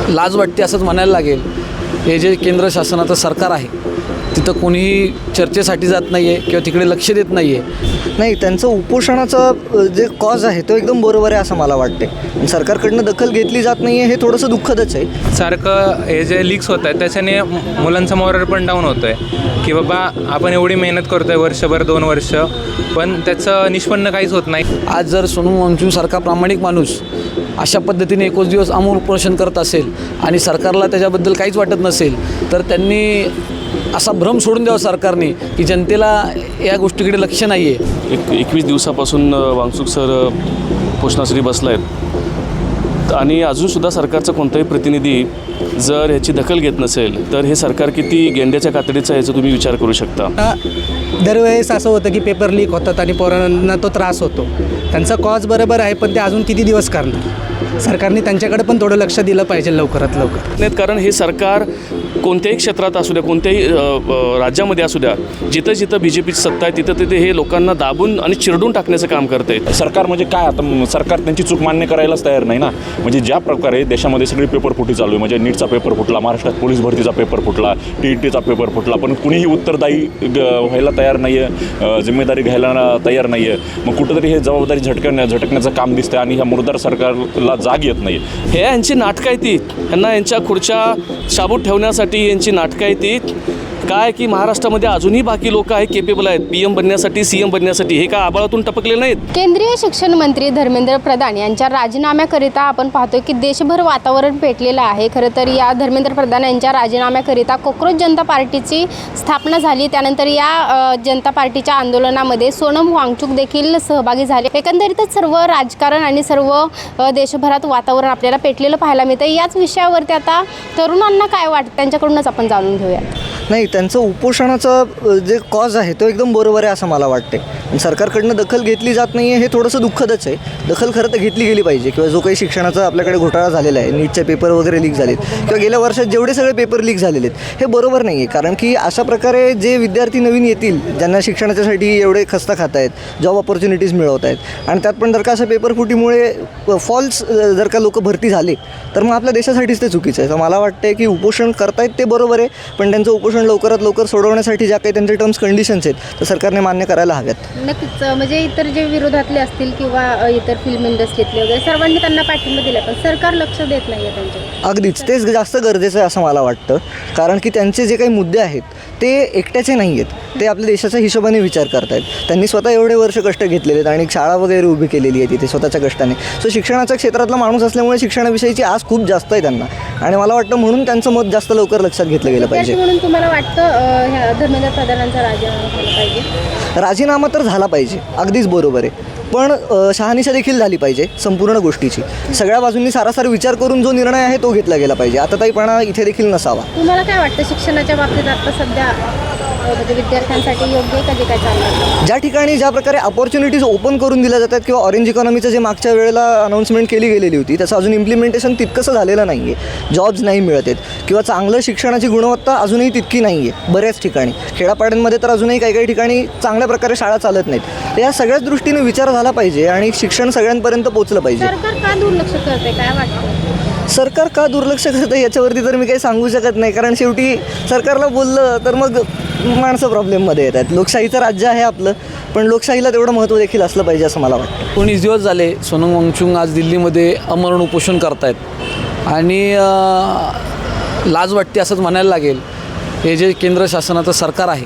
लाज वाटते असंच म्हणायला लागेल. हे जे केंद्र शासनाचं सरकार आहे तिथं कोणीही चर्चेसाठी जात नाही आहे किंवा तिकडे लक्ष देत नाही आहे. नाही, त्यांचं उपोषणाचं जे कॉज आहे तो एकदम बरोबर आहे असं मला वाटते. सरकारकडनं दखल घेतली जात नाही आहे हे थोडंसं दुःखदच आहे. सारखं हे जे लीक्स होत आहेत त्याच्याने मुलांचा मॉरल पण डाऊन होतो आहे की बाबा आपण एवढी मेहनत करतो आहे वर्षभर 2 वर्ष पण त्याचं निष्पन्न काहीच होत नाही. आज जर सोनू वांगचूकसारखा प्रामाणिक माणूस अशा पद्धतीने 21 दिवस आमूल उपोषण करत असेल आणि सरकारला त्याच्याबद्दल काहीच वाटत नसेल तर त्यांनी असा भ्रम सोडून द्यावा सरकारने की जनतेला या गोष्टीकडे लक्ष नाही आहे. 21 दिवसापासून वांगचूक सर उपोषणासाठी बसला आहेत आणि अजूनसुद्धा सरकारचा कोणताही प्रतिनिधी जर ह्याची दखल घेत नसेल तर हे सरकार किती गेंड्याच्या कातडीचं आहे याचा तुम्ही विचार करू शकता. दरवेळेस असं होतं की पेपर लीक होतात आणि पोरांना तो त्रास होतो. त्यांचा कॉज बरोबर आहे पण ते अजून किती दिवस करणार. सरकारने त्यांच्याकडे पण थोडं लक्ष दिलं पाहिजे लवकरात लवकर. कारण हे सरकार कोणत्याही क्षेत्रात असू द्या कोणत्याही राज्यामध्ये असू द्या जिथं जिथं BJPची सत्ता आहे तिथं तिथे हे लोकांना दाबून आणि चिरडून टाकण्याचं काम करते. सरकार म्हणजे काय, आता सरकार त्यांची चूक मान्य करायलाच तयार नाही ना. म्हणजे ज्या प्रकारे देशामध्ये सगळी पेपर फुटी चालू आहे, म्हणजे नीटचा पेपर फुटला, महाराष्ट्रात पोलीस भरतीचा पेपर फुटला, TETचा पेपर फुटला, पण कुणीही उत्तरदायी व्हायला तयार नाही आहे, जिम्मेदारी घ्यायला तयार नाही आहे. मग कुठंतरी हे जबाबदारी झटकण्याचं काम दिसतं आणि ह्या मुर्दार सरकारला जाग येत नाही. हे यांची नाटकं आहे ती, ह्यांना यांच्या खुर्च्या शाबूत ठेवण्यासाठी यांची नाटकं आहे ती. काय की महाराष्ट्रामध्ये अजूनही बाकी लोक आहेत केपेबल आहेत PM बनण्यासाठी CM बनण्यासाठी. हे काय आबाळातून टपकले नाहीत. केंद्रीय शिक्षण मंत्री धर्मेंद्र प्रधान यांच्या राजीनाम्याकरिता आपण पाहतोय की देशभर वातावरण पेटलेलं आहे. खरं तर या धर्मेंद्र प्रधान यांच्या राजीनाम्याकरिता कोक्रोच जनता पार्टीची स्थापना झाली. त्यानंतर या जनता पार्टीच्या आंदोलनामध्ये सोनम वांगचूक देखील सहभागी झाले. एकंदरीतच सर्व राजकारण आणि सर्व देशभरात वातावरण आपल्याला पेटलेलं पाहायला मिळतं. याच विषयावरती आता तरुणांना काय वाटतं त्यांच्याकडूनच आपण जाणून घेऊयात. नाही, त्यांचं उपोषणाचं जे कॉज आहे तो एकदम बरोबर आहे असं मला वाटते. सरकारकडनं दखल घेतली जात नाही आहे हे थोडंसं दुःखदच आहे. दखल खरं तर घेतली गेली पाहिजे. किंवा जो काही शिक्षणाचा आपल्याकडे घोटाळा झालेला आहे, नीटचे पेपर वगैरे लीक झालेत किंवा गेल्या वर्षात जेवढे सगळे पेपर लीक झालेले आहेत हे बरोबर नाही आहे. कारण की अशा प्रकारे जे विद्यार्थी नवीन येतील ज्यांना शिक्षणाच्यासाठी एवढे खस्ता खात आहेत, जॉब ऑपॉर्च्युनिटीज मिळवत आहेत आणि त्यात पण जर का अशा पेपरफुटीमुळे फॉल्स जर का लोक भरती झाले तर मग आपल्या देशासाठीच ते चुकीचं आहे. तर मला वाटतं की उपोषण करतायत ते बरोबर आहे पण त्यांचं उपोषण लवकरात लवकर सोडवण्यासाठी ज्या काही त्यांचे टर्म्स कंडिशन्स आहेत तर सरकारने मान्य करायला हव्यात. नक्कीच, म्हणजे इतर जे विरोधातले असतील किंवा इतर फिल्म इंडस्ट्रीतले वगैरे सर्वांनी त्यांना पाठिंबा दिला पण सरकार लक्ष देत नाही आहे त्यांच्याकडे. अगदीच तेच जास्त गरजेचं आहे असं मला वाटतं. कारण की त्यांचे जे काही मुद्दे आहेत ते एकट्याचे नाही आहेत, ते आपल्या देशाच्या हिशोबाने विचार करतायत. त्यांनी स्वतः एवढे वर्ष कष्ट घेतलेले आहेत आणि शाळा वगैरे उभी केलेली आहे तिथे स्वतःच्या कष्टाने. सो शिक्षणाच्या क्षेत्रातला माणूस असल्यामुळे शिक्षणाविषयीची आस खूप जास्त आहे त्यांना आणि मला वाटतं म्हणून त्यांचं मत जास्त लवकर लक्षात घेतलं गेलं पाहिजे. म्हणून तुम्हाला वाटतं धर्मेंद्र प्रधानांचा राजीनामा झाला पाहिजे? राजीनामा तर झाला पाहिजे, अगदीच बरोबर आहे, पण शहानिशा देखील झाली पाहिजे संपूर्ण गोष्टीची. सगळ्या बाजूंनी सारासार विचार करून जो निर्णय आहे तो घेतला गेला पाहिजे. आताताईपणा इथे देखील नसावा. तुम्हाला काय वाटतं शिक्षणाच्या बाबतीत आता सध्या म्हणजे विद्यार्थ्यांसाठी योग्य आहे का जे काय चाललं? ज्या ठिकाणी ज्या प्रकारे अपॉर्च्युनिटीज ओपन करून दिल्या जातात किंवा ऑरेंज इकॉनॉमीचं जे मागच्या वेळेला अनाऊन्समेंट केली गेलेली होती त्याचं अजून इम्प्लिमेंटेशन तितकंसं झालेलं नाही आहे. जॉब्स नाही मिळत आहेत किंवा चांगलं शिक्षणाची गुणवत्ता अजूनही तितकी नाही आहे बऱ्याच ठिकाणी. खेड्यापाड्यांमध्ये तर अजूनही काही काही ठिकाणी चांगल्या प्रकारे शाळा चालत नाहीत. तर या सगळ्याच दृष्टीने विचार झाला पाहिजे आणि शिक्षण सगळ्यांपर्यंत पोहोचलं पाहिजे. सरकार का दुर्लक्ष करते काय वाटतं? सरकार का दुर्लक्ष करतं याच्यावरती तर मी काही सांगू शकत नाही. कारण शेवटी सरकारला बोललं तर मग माणसं प्रॉब्लेममध्ये येतात. लोकशाहीचं राज्य आहे आपलं पण लोकशाहीला तेवढं महत्त्व देखील असलं पाहिजे असं मला वाटतं. 19 दिवस झाले सोनम वांगचूक आज दिल्लीमध्ये अमरण उपोषण करतायत आणि लाज वाटते असंच म्हणायला लागेल. हे जे केंद्र शासनाचं सरकार आहे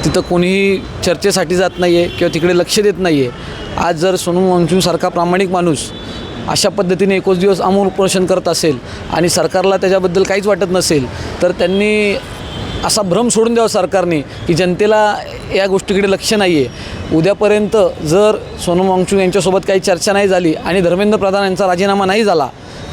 तिथं कोणीही चर्चेसाठी जात नाही आहे किंवा तिकडे लक्ष देत नाही आहे. आज जर सोनम वांगचूकसारखा प्रामाणिक माणूस अशा पद्धतीने 21 दिवस आमूल उपोषण करत असेल आणि सरकारला त्याच्याबद्दल काहीच वाटत नसेल तर त्यांनी असा भ्रम सोडून द्यावा सरकारने की जनतेला या गोष्टीकडे लक्ष नाही आहे. उद्यापर्यंत जर सोनम वांगचूक यांच्यासोबत काही चर्चा नाही झाली आणि धर्मेंद्र प्रधान यांचा राजीनामा नाही झाला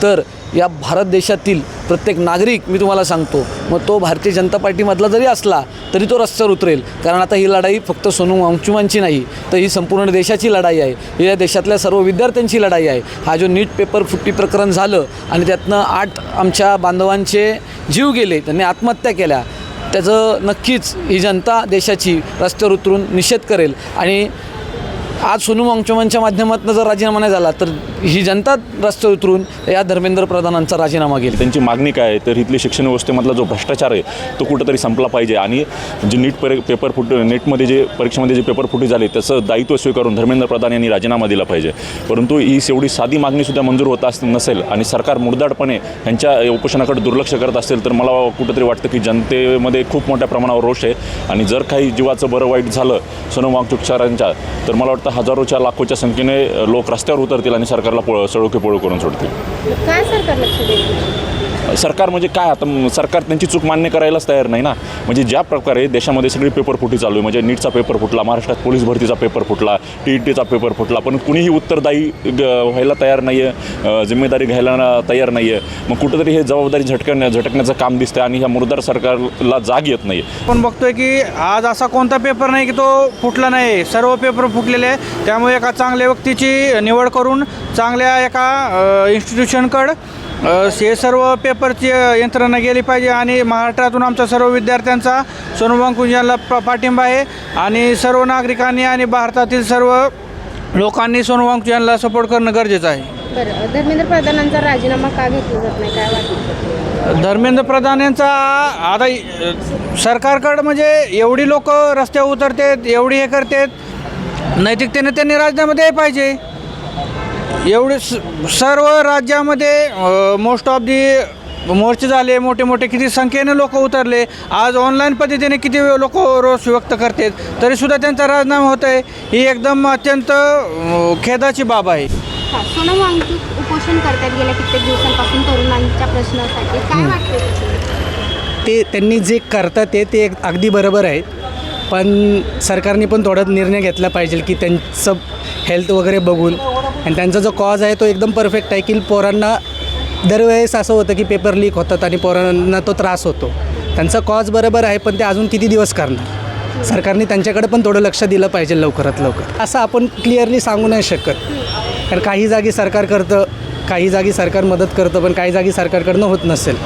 तर या भारत देशातील प्रत्येक नागरिक मी तुम्हाला सांगतो मग तो भारतीय जनता पार्टीमधला जरी असला तरी तो रस्त्यावर उतरेल. कारण आता ही लढाई फक्त सोनम वांगचूकांची नाही तर ही संपूर्ण देशाची लढाई आहे. ही या देशातल्या सर्व विद्यार्थ्यांची लढाई आहे. हा जो नीट पेपर फुटी प्रकरण झालं आणि त्यातनं 8 आमच्या बांधवांचे जीव गेले, त्यांनी आत्महत्या केल्या, त्याचं नक्कीच ही जनता देशाची रस्त्यावर उतरून निषेध करेल. आणि आज सोनम वांगचूकांच्या माध्यमातून जर राजीनामा नाही झाला तर ही जनता रस्त्यावर उतरून या धर्मेंद्र प्रधानांचा राजीनामा घेईल. त्यांची मागणी काय आहे तर इथली शिक्षण व्यवस्थेमधला जो भ्रष्टाचार आहे तो कुठंतरी संपला पाहिजे आणि जे नेटमध्ये जे परीक्षेमध्ये जे पेपर फुटी झाले त्याचं दायित्व स्वीकारून धर्मेंद्र प्रधान यांनी राजीनामा दिला पाहिजे. परंतु ही एवढी साधी मागणीसुद्धा मंजूर होत नसेल आणि सरकार मुर्दाडपणे यांच्या उपोषणाकडे दुर्लक्ष करत असेल तर मला कुठंतरी वाटतं की जनतेमध्ये खूप मोठ्या प्रमाणावर रोष आहे आणि जर काही जीवाचं बरं वाईट झालं सोनम वांगचुकचारांच्या तर मला वाटतं हजारोच्या लाखोच्या संख्येने लोक रस्त्यावर उतरतील आणि सरकारला सळोके पोळो करून सोडतील. काय सरकार लक्ष देईल? सरकार म्हणजे काय आता सरकार त्यांची चूक मान्य करायलाच तयार नाही ना. म्हणजे ज्या प्रकारे देशामध्ये सगळी पेपर फुटी चालू आहे म्हणजे नीटचा पेपर फुटला, महाराष्ट्रात पोलीस भरतीचा पेपर फुटला, TETचा पेपर फुटला, पण कुणीही उत्तरदायी व्हायला तयार नाही आहे, जिम्मेदारी घ्यायला तयार नाही आहे. मग कुठंतरी हे जबाबदारी झटकण्याचं काम दिसतं आणि ह्या मुर्दार सरकारला जाग येत नाही. आपण बघतोय की आज असा कोणता पेपर नाही की तो फुटला नाही, सर्व पेपर फुटलेले आहे. त्यामुळे एका चांगल्या व्यक्तीची निवड करून चांगल्या एका इन्स्टिट्यूशनकडं हे सर्व पेपरची यंत्रणा गेली पाहिजे आणि महाराष्ट्रातून आमच्या सर्व विद्यार्थ्यांचा सोनम वांगचुक पाठिंबा आहे आणि सर्व नागरिकांनी आणि भारतातील सर्व लोकांनी सोनम वांगचुक सपोर्ट करणं गरजेचं आहे. बरं, धर्मेंद्र प्रधानांचा राजीनामा का घेतला जात नाही, काय वाटतं? धर्मेंद्र प्रधान यांचा आता सरकारकडं म्हणजे एवढी लोक रस्त्यावर उतरतात, एवढी हे करतात, नैतिकतेने त्यांनी राजीनामा द्यायला पाहिजे. एवढे सर्व राज्यामध्ये मोस्ट ऑफ दी मोर्चे झाले, मोठे मोठे किती संख्येने लोक उतरले. आज ऑनलाईन पद्धतीने किती लोक रोष व्यक्त करतात तरीसुद्धा त्यांचा राजीनामा होत आहे. ही एकदम अत्यंत खेदाची बाब आहे. सोनम वांगचुक उपोषण करतात गेल्या कित्येक दिवसांपासून तरुणांच्या प्रश्नासाठी, काय वाटतं? ते त्यांनी जे करतात ते अगदी बरोबर आहे, पण सरकारने पण थोडा निर्णय घेतला पाहिजे की त्यांचं हेल्थ वगैरे बघून आणि त्यांचा जो कॉज आहे तो एकदम परफेक्ट आहे की पोरांना दरवेळेस असं होतं की पेपर लीक होतात आणि पोरांना तो त्रास होतो. त्यांचा कॉज बरोबर आहे, पण ते अजून किती दिवस करणार? सरकारने त्यांच्याकडे पण थोडं लक्ष दिलं पाहिजे लवकरात लवकर. असं आपण क्लिअरली सांगू नाही शकत, कारण काही जागी सरकार करतं, काही जागी सरकार मदत करतं, पण काही जागी सरकारकडनं होत नसेल.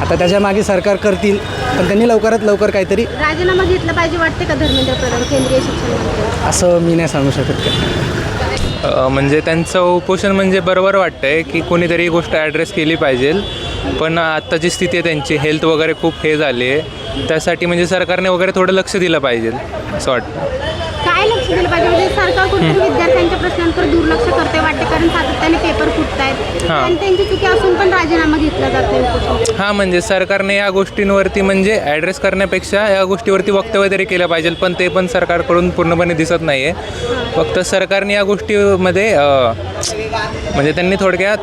आता त्याच्या मागे सरकार करतील, पण त्यांनी लवकरात लवकर काहीतरी राजीनामा घेतला पाहिजे वाटते का धर्मेंद्र प्रधान केंद्रीय शिक्षण मंत्री? असं मी नाही सांगू शकत का. म्हणजे त्यांचं उपोषण म्हणजे बरोबर वाटतं आहे की कोणीतरी ही गोष्ट ॲड्रेस केली पाहिजे. पण आत्ताची स्थिती आहे त्यांची, हेल्थ वगैरे खूप हे झाली आहे, त्यासाठी म्हणजे सरकारने वगैरे थोडं लक्ष दिलं पाहिजे असं वाटतं. काय लक्ष दिलं पाहिजे? म्हणजे सरकार कुठेतरी विद्यार्थ्यांच्या प्रश्नांवर दुर्लक्ष करते वाटते, कारण सातत्याने पेपर फुटत आहेत आणि त्यांची चुकी असून पण राजीनामा घेतला जात नाही. हां, म्हणजे सरकारने या गोष्टींवरती म्हणजे ॲड्रेस करण्यापेक्षा या गोष्टीवरती वक्तव्य तरी केलं पाहिजे, पण ते पण सरकारकडून पूर्णपणे दिसत नाही आहे. फक्त सरकारने या गोष्टीमध्ये म्हणजे त्यांनी थोडक्यात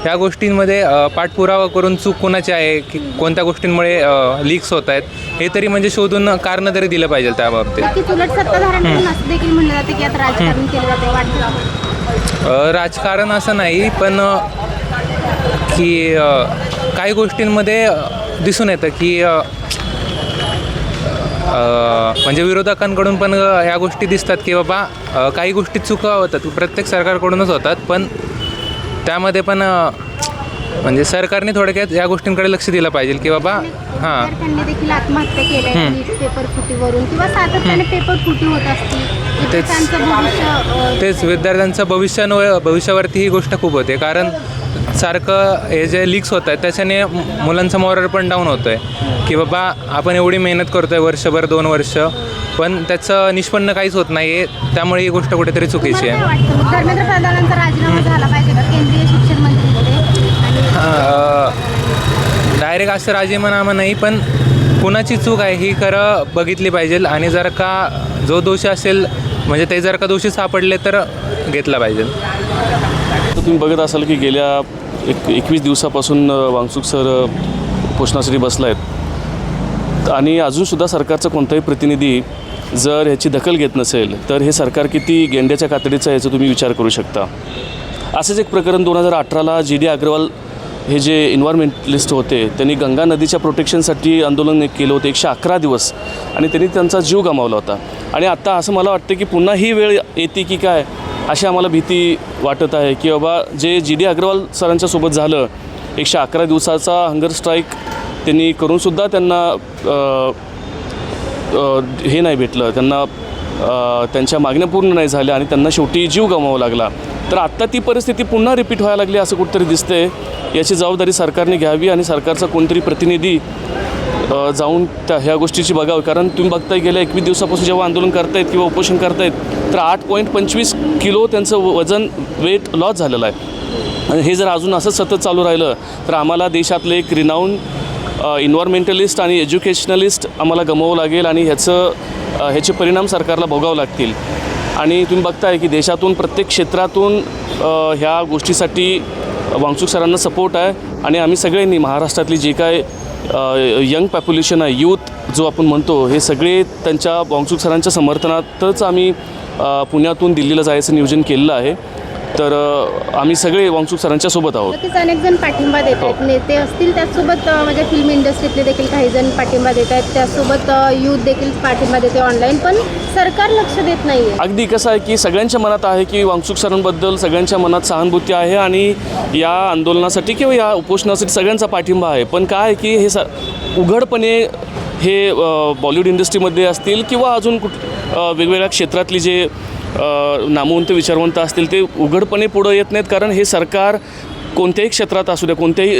ह्या गोष्टींमध्ये पाठपुरावा करून चूक कोणाची आहे की कोणत्या गोष्टींमुळे लीक्स होत आहेत हे तरी म्हणजे शोधून कारणं तरी दिलं पाहिजे त्या बाबतीत. उलट सत्ताधाऱ्यांकडून असं देखील म्हणलं जातं की आता राजकारण केलं जाते वाटतं. राजकारण असं नाही, पण की काही गोष्टींमध्ये दिसून येतं की म्हणजे विरोधकांकडून पण ह्या गोष्टी दिसतात की बाबा काही गोष्टी चुका होतात, प्रत्येक सरकारकडूनच होतात, पण त्यामध्ये पण म्हणजे सरकारने थोडक्यात या गोष्टींकडे लक्ष दिलं पाहिजे की बाबा हां त्यांनी देखील आत्महत्या केल्या पेपर फुटीवरून किंवा सातत्याने पेपर फुटी होत असतील. तेच विद्यार्थ्यांचं भविष्यावरती ही गोष्ट खूप होते, कारण सारखं हे जे लीक्स होत आहेत त्याच्याने मुलांचा मॉरल पण डाऊन होतो आहे की बाबा आपण एवढी मेहनत करतो आहे वर्षभर 2 वर्ष, पण त्याचं निष्पन्न काहीच होत नाही आहे. त्यामुळे ही गोष्ट कुठेतरी चुकीची आहे. धर्मेंद्र प्रधानांचा राजीनामा झाला पाहिजे का केंद्रीय शिक्षण मंत्री? डायरेक्ट असं राजीनामा नाही, पण कुणाची चूक आहे ही खरं बघितली पाहिजे आणि जर का जो दोषी असेल म्हणजे ते जर का दोषी सापडले तर घेतला पाहिजे. तर तुम्ही बघत असाल की गेल्या 21 दिवसापासून वांगचुक सर उपोषणासाठी बसला आहेत आणि अजूनसुद्धा सरकारचा कोणताही प्रतिनिधी जर ह्याची दखल घेत नसेल तर हे सरकार किती गेंड्याच्या कातडीचं आहे याचा तुम्ही विचार करू शकता. असंच एक प्रकरण 2018ला GD अग्रवाल हे जे एन्व्हायरमेंटलिस्ट होते त्यांनी गंगा नदीच्या प्रोटेक्शनसाठी आंदोलन केलं होतं 111 दिवस आणि त्यांनी त्यांचा जीव गमावला होता. आणि आत्ता असं मला वाटतं की पुन्हा ही वेळ येते की काय अशी आम्हाला भीती वाटत आहे की बाबा जे GD अग्रवाल सरांच्या सोबत झालं 111 दिवसाचा हंगर स्ट्राईक त्यांनी करूनसुद्धा त्यांना हे नाही भेटलं, त्यांना त्यांच्या मागण्या पूर्ण नाही झाल्या आणि त्यांना शेवटी जीव गमवावा लागला. तर आत्ता ती परिस्थिती पुन्हा रिपीट व्हायला लागली असं कुठंतरी दिसतंय. याची जबाबदारी सरकारने घ्यावी आणि सरकारचा कोणतरी प्रतिनिधी जाऊन ह्या गोष्टीची बघावं. कारण तुम्ही बघताय गेल्या 21 दिवसापासून जेव्हा आंदोलन करतायत किंवा उपोषण करतायत तर 8.25 किलो त्यांचं वजन वेट लॉस झालेलं आहे. आणि हे जर अजून असंच सतत चालू राहिलं तर आम्हाला देशातले एक रिनाऊंड इन्व्हायरमेंटलिस्ट आणि एज्युकेशनलिस्ट आम्हाला गमवावं लागेल आणि ह्याचे परिणाम सरकारला भोगावं लागतील. आणि तुम्ही बघताय की देशातून प्रत्येक क्षेत्रातून ह्या गोष्टीसाठी वांगचूक सरांना सपोर्ट आहे. आणि आम्ही सगळ्यांनी महाराष्ट्रातली जे काय यंग पॉप्युलेशन आहे, यूथ जो आपण म्हणतो, हे सगळे त्यांच्या वांगचूक सरांच्या समर्थनातच आम्ही पुण्यातून दिल्लीला जायचं नियोजन केलेलं आहे. तर आम्ही सगळे वांगचूक सरांच्या सोबत आहोत. नक्कीच अनेक जण पाठिंबा देत आहेत, नेते असतील त्याचसोबत म्हणजे फिल्म इंडस्ट्रीतले देखील काही जण पाठिंबा देत आहेत, त्याचसोबत यूथ देखील पाठिंबा देते ऑनलाईन, पण सरकार लक्ष देत नाही आहे. अगदी कसं आहे की सगळ्यांच्या मनात आहे की वांगचूक सरांबद्दल सगळ्यांच्या मनात सहानुभूती आहे आणि या आंदोलनासाठी किंवा या उपोषणासाठी सगळ्यांचा पाठिंबा आहे. पण काय आहे की हे उघडपणे हे बॉलिवूड इंडस्ट्रीमध्ये असतील किंवा अजून वेगवेगळ्या क्षेत्रातली जे नामवंत विचारवंत असतील ते उघडपणे पुढं येत नाहीत. कारण हे सरकार कोणत्याही क्षेत्रात असू द्या, कोणत्याही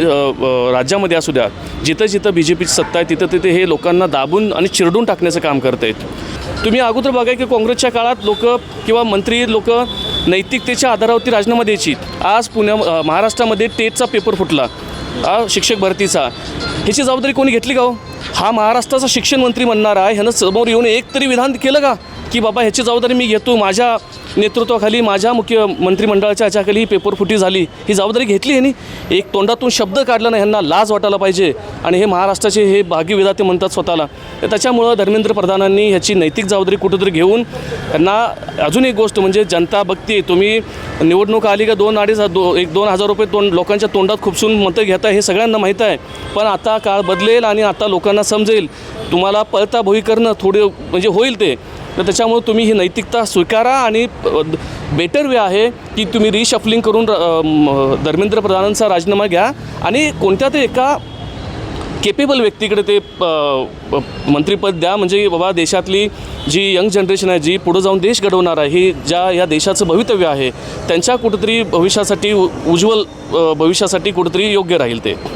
राज्यामध्ये असू द्या, जिथं जिथं BJPची सत्ता आहे तिथं तिथे हे लोकांना दाबून आणि चिरडून टाकण्याचं काम करत आहेत. तुम्ही अगोदर बघा की काँग्रेसच्या काळात लोक किंवा मंत्री लोक नैतिकतेच्या आधारावरती राजीनामा द्यायची. आज महाराष्ट्रामध्ये टेटचा पेपर फुटला, शिक्षक भरतीचा, ह्याची जबाबदारी कोणी घेतली का हो? हा महाराष्ट्राचा शिक्षण मंत्री म्हणणार आहे, ह्यानं समोर येऊन एक तरी विधान केलं का की बाबा ह्याची जबाबदारी मी घेतो, माझ्या नेतृत्वाखाली माझ्या मुख्य मंत्रिमंडळाच्या ह्याच्याखाली ही पेपरफुटी झाली, ही जबाबदारी घेतली ह्यांनी? एक तोंडातून शब्द काढला नाही, ह्यांना लाज वाटायला पाहिजे. आणि हे महाराष्ट्राचे हे भाग्यविधाते म्हणतात स्वतःला. तर त्याच्यामुळं धर्मेंद्र प्रधानांनी ह्याची नैतिक जबाबदारी कुठंतरी घेऊन त्यांना अजून एक गोष्ट म्हणजे जनता बघते, तुम्ही निवडणूक आली का 2-2,500 रुपये लोकांच्या तोंडात खुपसून मतं घेता, हे सगळ्यांना माहीत आहे. पण आता काळ बदलेल आणि आता लोकांना समजेल तुम्हाला पळता भोई करणं थोडे म्हणजे होईल ते. तर त्याच्यामुळे तुम्ही ही नैतिकता स्वीकारा आणि बेटर वे आहे की तुम्ही रिशफलिंग करून धर्मेंद्र प्रधानांचा राजीनामा घ्या आणि कोणत्या तरी एका केपेबल व्यक्तीकडे ते मंत्रिपद द्या. म्हणजे बाबा देशातली जी यंग जनरेशन आहे, जी पुढं जाऊन देश घडवणार आहे, ही या देशाचं भवितव्य आहे, त्यांच्या कुठंतरी भविष्यासाठी उज्ज्वल भविष्यासाठी कुठंतरी योग्य राहील ते.